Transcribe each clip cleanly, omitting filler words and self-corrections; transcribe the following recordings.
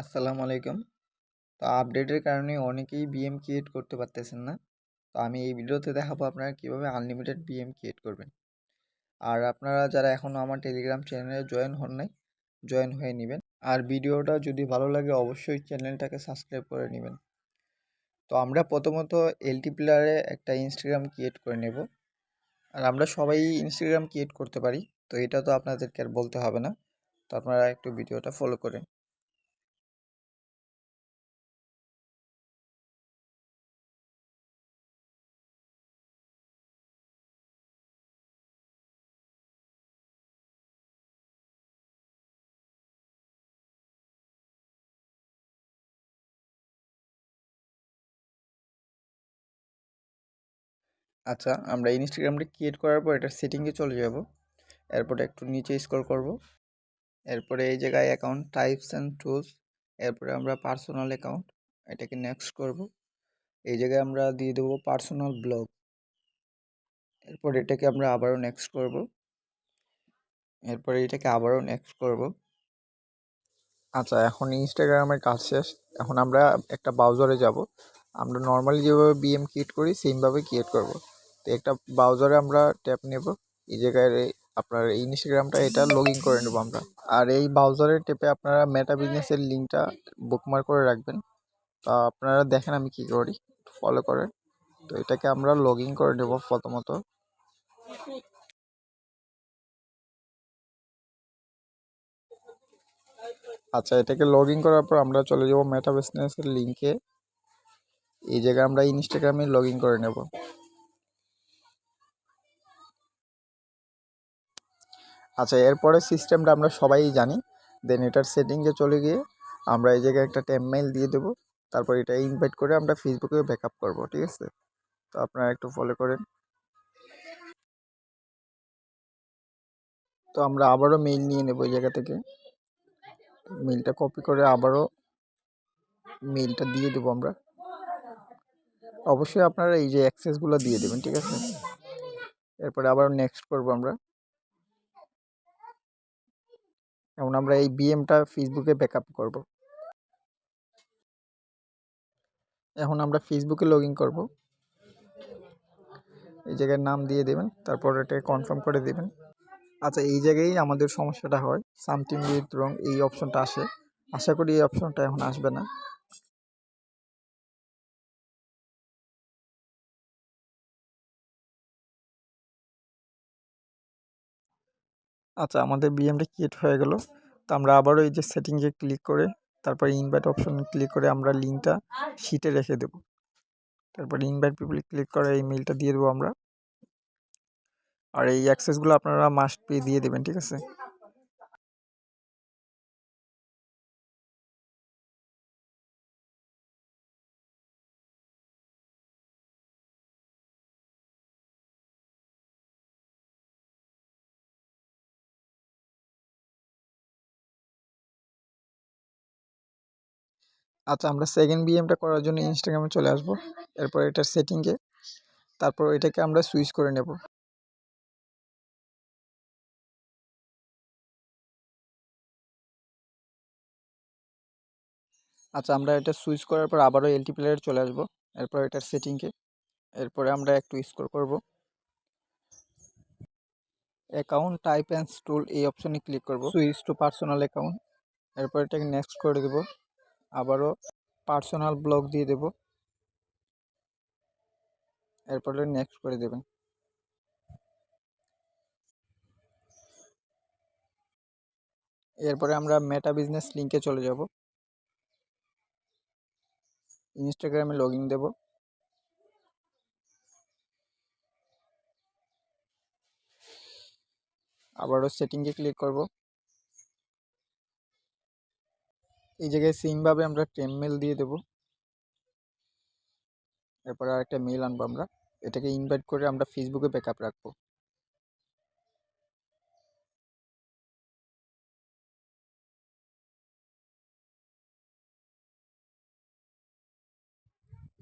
আসসালামু আলাইকুম। তো আপডেটের কারণে অনেকেই বিএম ক্রিয়েট করতে পারতেছেন না। তো আমি এই ভিডিওতে দেখাবো আপনারা কিভাবে আনলিমিটেড বিএম ক্রিয়েট করবেন। আর আপনারা যারা এখনও আমার টেলিগ্রাম চ্যানেলে জয়েন হন নাই, জয়েন হয়ে নেবেন। আর ভিডিওটা যদি ভালো লাগে অবশ্যই চ্যানেলটাকে সাবস্ক্রাইব করে নেবেন। তো আমরা প্রথমত এলটি প্লেয়ারে একটা ইনস্টাগ্রাম ক্রিয়েট করে নেব। আর আমরা সবাই ইনস্টাগ্রাম ক্রিয়েট করতে পারি, তো এটা তো আপনাদেরকে আর বলতে হবে না। তো আপনারা একটু ভিডিওটা ফলো করেন। আচ্ছা, আমরা ইনস্টাগ্রামটা ক্রিয়েট করার পর এটা সেটিংয়ে চলে যাব। এরপরে একটু নিচে স্ক্রল করব। এরপরে এই জায়গায় অ্যাকাউন্ট টাইপস অ্যান্ড টুলস, এরপরে আমরা পার্সোনাল অ্যাকাউন্ট, এটাকে নেক্সট করব। এই জায়গায় আমরা দিয়ে দেবো পার্সোনাল ব্লগ। এরপর এটাকে আমরা আবারও নেক্সট করব। এরপরে এটাকে আবারও নেক্সট করব। আচ্ছা, এখন ইনস্টাগ্রামের কাজ শেষ। এখন আমরা একটা ব্রাউজারে যাব। আমরা নর্মালি যেভাবে বিএম ক্রিয়েট করি সেমভাবে ক্রিয়েট করব। তো একটা ব্রাউজারে আমরা ট্যাপ নেব। এই জায়গায় আপনার ইনস্টাগ্রামটা এটা লগ ইন করে নেব আমরা। আর এই ব্রাউজারের ট্যাপে আপনারা মেটা বিজনেসের লিঙ্কটা বুকমার্ক করে রাখবেন। তা আপনারা দেখেন আমি কী করি, ফলো করেন। তো এটাকে আমরা লগ ইন করে নেব প্রথমত। আচ্ছা, এটাকে লগ ইন করার পর আমরা চলে যাব মেটা বিজনেসের লিঙ্কে। এই জায়গায় আমরা ইনস্টাগ্রামে লগ ইন করে নেব। আচ্ছা, এরপরে সিস্টেমটা আমরা সবাই জানি। দেন এটার সেটিংয়ে চলে গিয়ে আমরা এই জায়গায় একটা টেমমেইল দিয়ে দেবো। তারপর এটা ইনভাইট করে আমরা ফেসবুকে ব্যাকআপ করব, ঠিক আছে? তো আপনারা একটু ফলো করেন। তো আমরা আবারও মেইল নিয়ে নেব এই জায়গা থেকে। মেইলটা কপি করে আবারও মেইলটা দিয়ে দেবো আমরা। অবশ্যই আপনারা এই যে অ্যাক্সেসগুলো দিয়ে দেবেন, ঠিক আছে? এরপরে আবার নেক্সট করব আমরা। এখন আমরা এই বিএমটা ফেসবুকে ব্যাকআপ করব। এখন আমরা ফেসবুকে লগ ইন করবো। এই জায়গায় নাম দিয়ে দেবেন, তারপর এটা কনফার্ম করে দেবেন। আচ্ছা, এই জায়গায় আমাদের সমস্যাটা হয়, সামথিং উইথ রং এই অপশনটা আসে। আশা করি এই অপশনটা এখন আসবে না। আচ্ছা, আমাদের বিএমটা ক্রিয়েট হয়ে গেল। তো আমরা আবারও এই যে সেটিংয়ে ক্লিক করে তারপর ইনভাইট অপশনে ক্লিক করে আমরা লিঙ্কটা শিটে রেখে দেব। তারপর ইনভাইট পিপলে ক্লিক করে এই মেইলটা দিয়ে দেবো আমরা। আর এই অ্যাক্সেসগুলো আপনারা মাস্ট পে দিয়ে দেবেন, ঠিক আছে? আচ্ছা, আমরা সেকেন্ড বিএমটা করার জন্য ইনস্টাগ্রামে চলে আসব। এরপর এটার সেটিংয়ে, তারপর এটাকে আমরা সুইচ করে নেব। আচ্ছা, আমরা এটা সুইচ করার পর আবারও এলটি প্লেয়ারে চলে আসব। এরপর এটার সেটিংয়ে, এরপরে আমরা একটু স্ক্রল করব। অ্যাকাউন্ট টাইপ অ্যান্ড টুল এই অপশনে ক্লিক করব, সুইচ টু পার্সোনাল অ্যাকাউন্ট। এরপর এটাকে নেক্সট করে দেব। আবারও পার্সোনাল ব্লগ দিয়ে দেব। এরপরে নেক্সট করে দেবেন। এরপরে আমরা মেটা বিজনেস লিঙ্কে চলে যাব। ইনস্টাগ্রামে লগ ইন দেবো। আবারও সেটিংয়ে ক্লিক করব। এই জায়গায় সেমভাবে আমরা টেমমেল দিয়ে দেবো। এরপরে আরেকটা মেল আনবো আমরা। এটাকে ইনভাইট করে আমরা ফেসবুকে ব্যাকআপ রাখবো।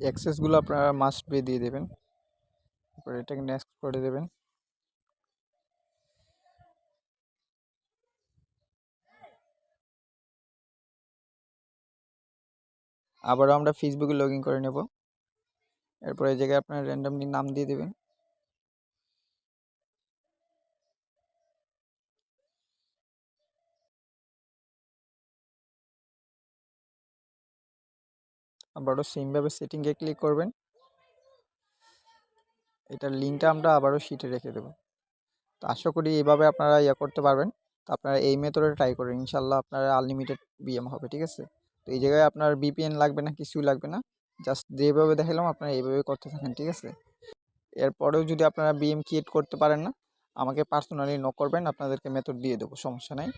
অ্যাক্সেসগুলো আপনারা মাস্ট পে দিয়ে দেবেন। এরপরে এটাকে নেক্সট করে দেবেন। আবারও আমরা ফেসবুকে লগ ইন করে নেব। এরপর এই জায়গায় আপনার র্যান্ডমলি নাম দিয়ে দেবেন। আবারও সেমভাবে সেটিংয়ে ক্লিক করবেন। এটার লিঙ্কটা আমরা আবারও শিটে রেখে দেবো। তো আশা করি এইভাবে আপনারা করতে পারবেন। তো আপনারা এই মেথডে ট্রাই করেন, ইনশাল্লাহ আপনারা আনলিমিটেড বিএম হবে, ঠিক আছে। তো এই জায়গায় আপনার বিপিএন লাগবে না, কিছুই লাগবে না, জাস্ট যেভাবে দেখালাম আপনারা এইভাবে করতে থাকেন, ঠিক আছে। এরপরেও যদি আপনারা বিএম ক্রিয়েট করতে পারেন না, আমাকে পার্সোনালি নক করবেন, আপনাদেরকে মেথড দিয়ে দেবো, সমস্যা নেই।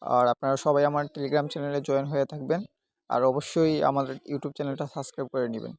আর আপনারা সবাই আমার টেলিগ্রাম চ্যানেলে জয়েন হয়ে থাকবেন, আর অবশ্যই আমাদের ইউটিউব চ্যানেলটা সাবস্ক্রাইব করে নেবেন।